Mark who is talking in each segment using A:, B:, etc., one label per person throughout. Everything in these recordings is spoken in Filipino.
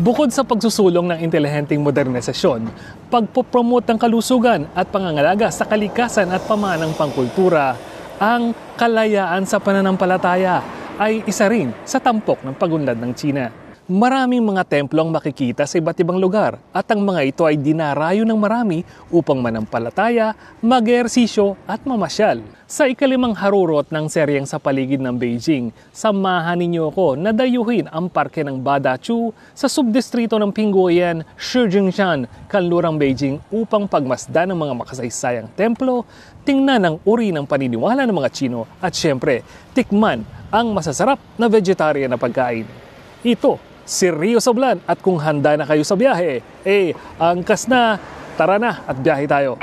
A: Bukod sa pagsusulong ng intelihenteng modernisasyon, pagpopromote ng kalusugan at pangangalaga sa kalikasan at pamanang pangkultura, ang kalayaan sa pananampalataya ay isa rin sa tampok ng pagunlad ng China. Maraming mga templo ang makikita sa iba't ibang lugar at ang mga ito ay dinarayo ng marami upang manampalataya, mag-ehersisyo at mamasyal. Sa ikalimang harurot ng seryeng sa paligid ng Beijing, samahan ninyo ako na dayuhin ang parke ng Badachu sa subdistrito ng Pingguoyan, Shijingshan, kanlurang Beijing upang pagmasdan ng mga makasaysayang templo, tingnan ang uri ng paniniwala ng mga Chino at syempre, tikman ang masasarap na vegetarian na pagkain. Ito si Rio Sablan at kung handa na kayo sa biyahe, angkas na, tara na at biyahe tayo.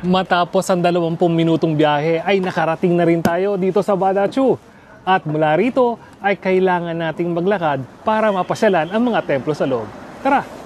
A: Matapos ang 20 minutong biyahe ay nakarating na rin tayo dito sa Badachu. At mula rito ay kailangan nating maglakad para mapasyalan ang mga templo sa loob. Tara!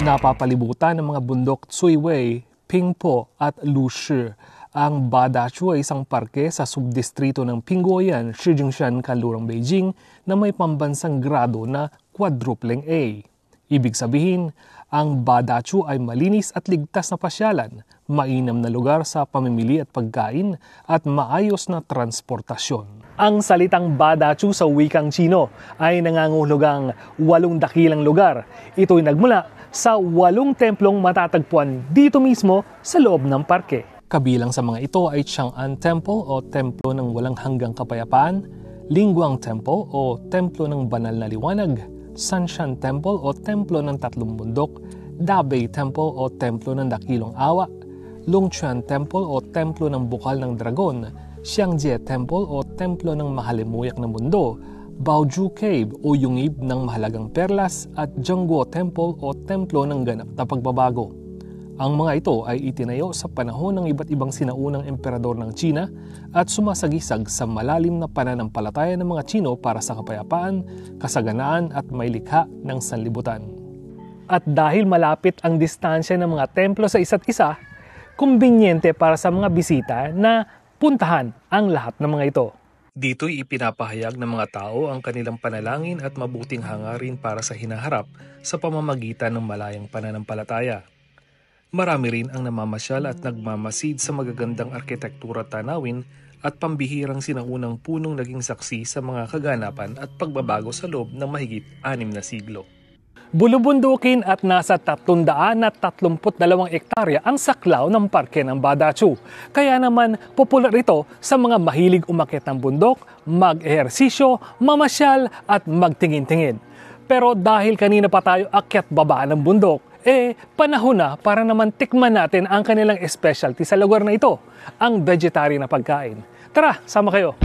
A: Napapalibutan ng mga bundok Tsuiwei, Pingpo at Lushi. Ang Badachu ay isang parke sa subdistrito ng Pingguoyan, Shijingshan, kanlurang Beijing na may pambansang grado na quadrupleng A. Ibig sabihin, ang Badachu ay malinis at ligtas na pasyalan, mainam na lugar sa pamimili at pagkain at maayos na transportasyon. Ang salitang Badachu sa wikang Chino ay nangangahulugang 8 dakilang lugar. Ito'y nagmula sa 8 templong matatagpuan dito mismo sa loob ng parke. Kabilang sa mga ito ay Chang'an Temple o Templo ng Walang Hanggang Kapayapaan, Lingguang Temple o Templo ng Banal na Liwanag, Sanshan Temple o Templo ng Tatlong Bundok, Dabei Temple o Templo ng Dakilong Awa, Longquan Temple o Templo ng Bukal ng Dragon, Xiangjie Temple o Templo ng Mahalimuyak na Mundo, Baoju Cave o Yungib ng Mahalagang Perlas at Zhongguo Temple o Templo ng Ganap na Pagbabago. Ang mga ito ay itinayo sa panahon ng iba't ibang sinaunang emperador ng China at sumasagisag sa malalim na pananampalataya ng mga Chino para sa kapayapaan, kasaganaan at may likha ng sanlibutan. At dahil malapit ang distansya ng mga templo sa isa't isa, kumbinyente para sa mga bisita na puntahan ang lahat ng mga ito. Dito'y ipinapahayag ng mga tao ang kanilang panalangin at mabuting hangarin para sa hinaharap sa pamamagitan ng malayang pananampalataya. Marami rin ang namamasyal at nagmamasid sa magagandang arkitektura at tanawin at pambihirang sinaunang punong naging saksi sa mga kaganapan at pagbabago sa loob ng mahigit 6 na siglo. Bulubundukin at nasa 332 ektarya ang saklaw ng parke ng Badachu. Kaya naman popular ito sa mga mahilig umakyat ng bundok, mag-ehersisyo, mamasyal at magtingin-tingin. Pero dahil kanina pa tayo akyat baba ng bundok, panahon na para naman tikman natin ang kanilang specialty sa lugar na ito, ang vegetarian na pagkain. Tara, sama kayo!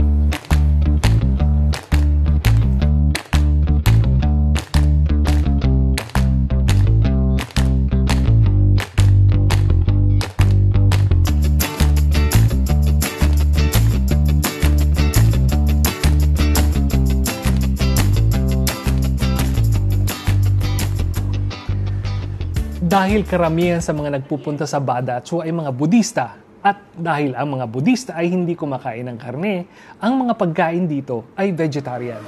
A: Dahil karamihan sa mga nagpupunta sa Badachu ay mga Budista at dahil ang mga Budista ay hindi kumakain ng karne, ang mga pagkain dito ay vegetarian.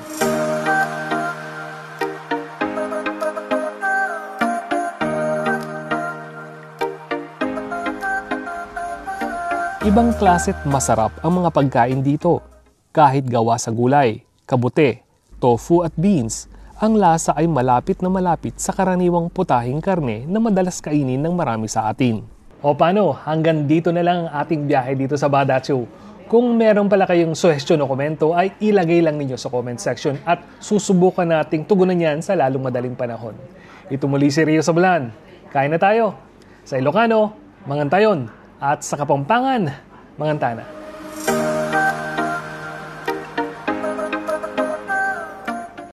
A: Ibang klase't masarap ang mga pagkain dito. Kahit gawa sa gulay, kabute, tofu at beans, ang lasa ay malapit na malapit sa karaniwang putahing karne na madalas kainin ng marami sa atin. O paano, hanggang dito na lang ang ating biyahe dito sa Badachu. Kung meron pala kayong suhestyon o komento ay ilagay lang ninyo sa comment section at susubukan nating tugunan yan sa lalong madaling panahon. Ito muli si Rio Sablan. Kain na tayo. Sa Ilocano, Mangantayon at sa Kapampangan, Mangantana.